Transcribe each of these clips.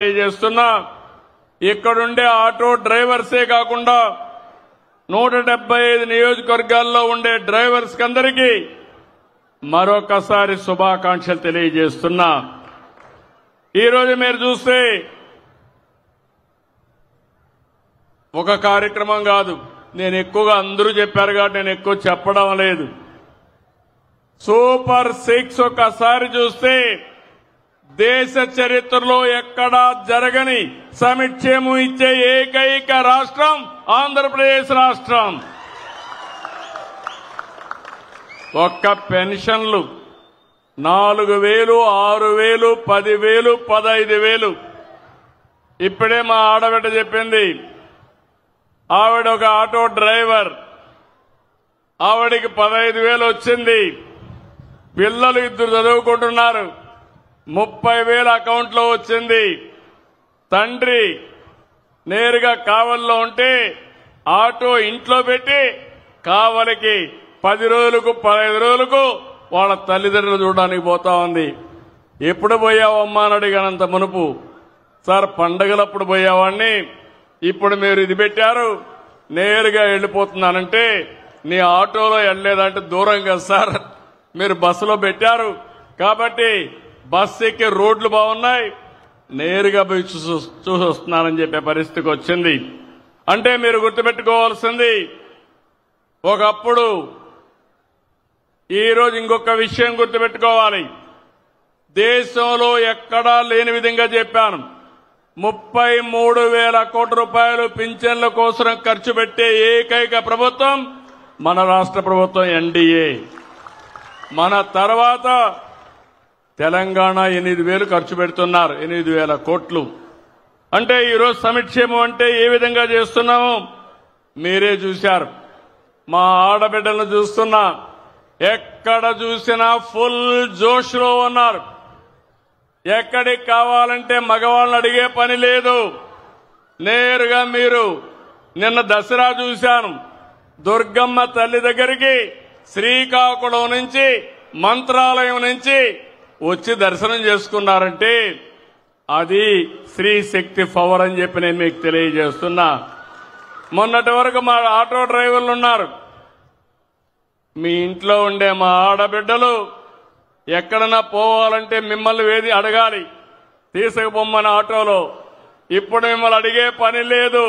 చేస్తున్నా ఇక్కడుండే ఆటో డ్రైవర్సే కాకుండా 175 నియోజకవర్గాల్లో ఉండే డ్రైవర్స్ అందరికీ మరొకసారి శుభాకాంక్షలు తెలియజేస్తున్నా. ఈరోజు మీరు చూస్తే ఒక కార్యక్రమం కాదు, నేను ఎక్కువగా అందరూ చెప్పారు కాబట్టి నేను ఎక్కువ చెప్పడం లేదు. సూపర్ 6 ఒకసారి చూస్తే దేశ చరిత్రలో ఎక్కడా జరగని సంక్షేమం ఇచ్చే ఏకైక రాష్ట్రం ఆంధ్రప్రదేశ్ రాష్ట్రం. ఒక్క పెన్షన్లు 4,000, 6,000, 10,000, 15,000. ఇప్పుడే మా ఆడబిడ్డ చెప్పింది, ఆవిడ ఒక ఆటో డ్రైవర్, ఆవిడికి 15,000 వచ్చింది. పిల్లలు 2 చదువుకుంటున్నారు, 30,000 అకౌంట్లో వచ్చింది. తండ్రి నేరుగా కావలిలో ఉంటే ఆటో ఇంట్లో పెట్టి కావలికి 10 రోజులకు 15 రోజులకు వాళ్ళ తల్లిదండ్రులు చూడడానికి పోతా ఉంది. ఎప్పుడు పోయావమ్మా అని అడిగానంత మునుపు, సార్ పండగలప్పుడు పోయావాడిని, ఇప్పుడు మీరు ఇది పెట్టారు నేరుగా వెళ్ళిపోతున్నానంటే, నీ ఆటోలో వెళ్ళలేదంటే దూరం కదా సార్, మీరు బస్సులో పెట్టారు కాబట్టి బస్సు ఎక్కే రోడ్లు బాగున్నాయి, నేరుగా పోయి చూసి వస్తున్నానని చెప్పే పరిస్థితికి వచ్చింది. అంటే మీరు గుర్తుపెట్టుకోవాల్సింది, ఒకప్పుడు ఈరోజు ఇంకొక విషయం గుర్తుపెట్టుకోవాలి. దేశంలో ఎక్కడా లేని విధంగా చెప్పాను, 33,000 కోట్ల రూపాయలు పింఛన్ల కోసం ఖర్చు పెట్టే ఏకైక ప్రభుత్వం మన రాష్ట్ర ప్రభుత్వం ఎన్డీఏ. మన తర్వాత తెలంగాణ 8,000 ఖర్చు పెడుతున్నారు, 8,000 కోట్లు. అంటే ఈరోజు సంక్షేమం అంటే ఏ విధంగా చేస్తున్నామో మీరే చూశారు. మా ఆడబిడ్డలను చూస్తున్నా, ఎక్కడ చూసినా ఫుల్ జోష్లో ఉన్నారు. ఎక్కడికి కావాలంటే మగవాళ్ళని అడిగే పని లేదు. నేరుగా మీరు నిన్న దసరా చూశాను, దుర్గమ్మ తల్లి దగ్గరికి శ్రీకాకుళం నుంచి మంత్రాలయం నుంచి వచ్చి దర్శనం చేసుకున్నారంటే అది స్త్రీ శక్తి పవర్ అని చెప్పి నేను మీకు తెలియజేస్తున్నా. మొన్నటి వరకు మా ఆటో డ్రైవర్లు ఉన్నారు, మీ ఇంట్లో ఉండే మా ఆడబిడ్డలు ఎక్కడన్నా పోవాలంటే మిమ్మల్ని వేది అడగాలి, తీసుకుపోమ్మని ఆటోలో. ఇప్పుడు మిమ్మల్ని అడిగే పని లేదు,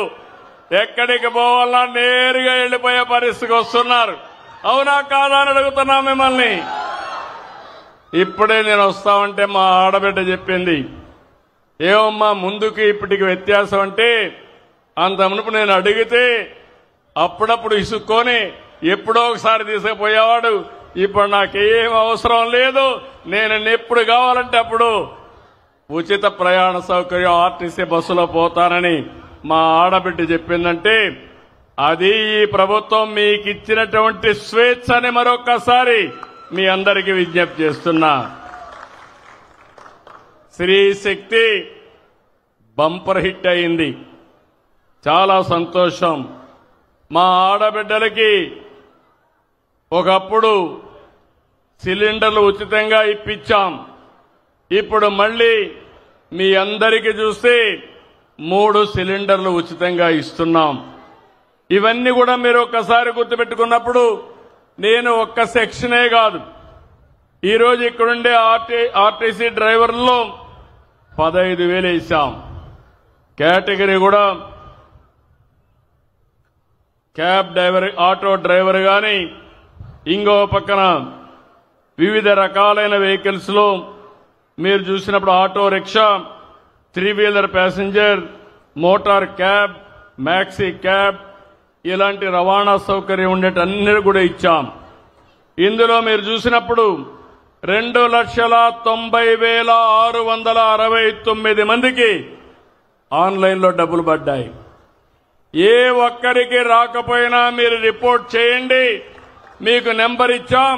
ఎక్కడికి పోవాలన్నా నేరుగా వెళ్లిపోయే పరిస్థితికి వస్తున్నారు. అవునా కాదా అని అడుగుతున్నా మిమ్మల్ని. ఇప్పుడే నేను వస్తామంటే మా ఆడబిడ్డ చెప్పింది, ఏమమ్మా ముందుకి ఇప్పటికి వ్యత్యాసం అంటే, అంత మునుపు నేను అడిగితే అప్పుడప్పుడు ఇసుక్కొని ఎప్పుడో ఒకసారి తీసుకుపోయేవాడు, ఇప్పుడు నాకేం అవసరం లేదు, నేను ఎప్పుడు కావాలంటే అప్పుడు ఉచిత ప్రయాణ సౌకర్యం ఆర్టీసీ బస్సులో పోతానని మా ఆడబిడ్డ చెప్పిందంటే, అది ఈ ప్రభుత్వం మీకు ఇచ్చినటువంటి స్వేచ్ఛ అని మరొక్కసారి మీ అందరికీ విజ్ఞప్తి చేస్తున్నా. స్త్రీ శక్తి బంపర్ హిట్ అయింది, చాలా సంతోషం. మా ఆడబిడ్డలకి ఒకప్పుడు సిలిండర్లు ఉచితంగా ఇప్పించాం, ఇప్పుడు మళ్లీ మీ అందరికీ చూస్తే 3 సిలిండర్లు ఉచితంగా ఇస్తున్నాం. ఇవన్నీ కూడా మీరు ఒక్కసారి గుర్తుపెట్టుకున్నప్పుడు, నేను ఒక్క సెక్షనే కాదు, ఈరోజు ఇక్కడుండే ఆర్టీసీ డ్రైవర్లలో 15,000 వేసాం. కేటగిరీ కూడా క్యాబ్ డ్రైవర్, ఆటో డ్రైవర్ గాని, ఇంకో పక్కన వివిధ రకాలైన వెహికల్స్ లో మీరు చూసినప్పుడు auto rickshaw, 3 wheeler passenger, motor cab, maxi cab, ఇలాంటి రవాణా సౌకర్యం ఉండేటన్నీ కూడా ఇచ్చాం. ఇందులో మీరు చూసినప్పుడు 2,90,669 మందికి ఆన్లైన్లో డబ్బులు పడ్డాయి. ఏ ఒక్కరికి రాకపోయినా మీరు రిపోర్ట్ చేయండి, మీకు నెంబర్ ఇచ్చాం,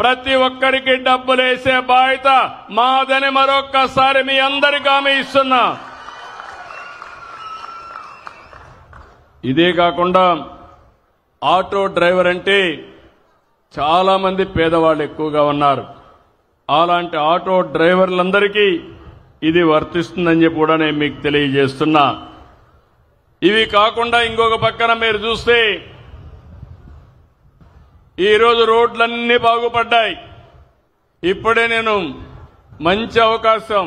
ప్రతి ఒక్కరికి డబ్బులు వేసే బాధ్యత మాదని మరొక్కసారి మీ అందరికీ హామీ ఇస్తున్నా. ఇదే కాకుండా ఆటో డ్రైవర్ అంటే చాలా మంది పేదవాళ్ళు ఎక్కువగా ఉన్నారు. అలాంటి ఆటో డ్రైవర్లందరికీ ఇది వర్తిస్తుందని చెప్పి కూడా నేను మీకు తెలియజేస్తున్నా. ఇవి కాకుండా ఇంకొక పక్కన మీరు చూస్తే ఈరోజు రోడ్లన్నీ బాగుపడ్డాయి. ఇప్పుడే నేను మంచి అవకాశం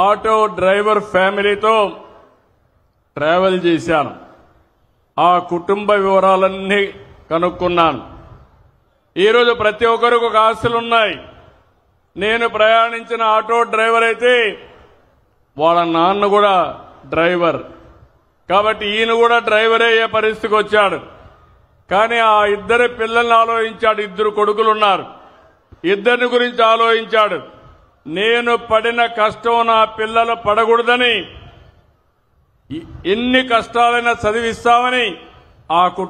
ఆటో డ్రైవర్ ఫ్యామిలీతో ట్రావెల్ చేశాను. ఆ కుటుంబ వివరాలన్నీ కనుక్కున్నాను. ఈరోజు ప్రతి ఒక్కరికి ఒక ఆశలున్నాయి. నేను ప్రయాణించిన ఆటో డ్రైవర్ అయితే వాళ్ళ నాన్న కూడా డ్రైవర్, కాబట్టి ఈయన కూడా డ్రైవర్ అయ్యే పరిస్థితికి వచ్చాడు. కానీ ఆ ఇద్దరి పిల్లల్ని ఆలోచించాడు. 2 కొడుకులున్నారు. ఇద్దరిని గురించి ఆలోచించాడు. నేను పడిన కష్టం నా పిల్లలు పడకూడదని ఎన్ని కష్టాలైనా చదివిస్తామని ఆ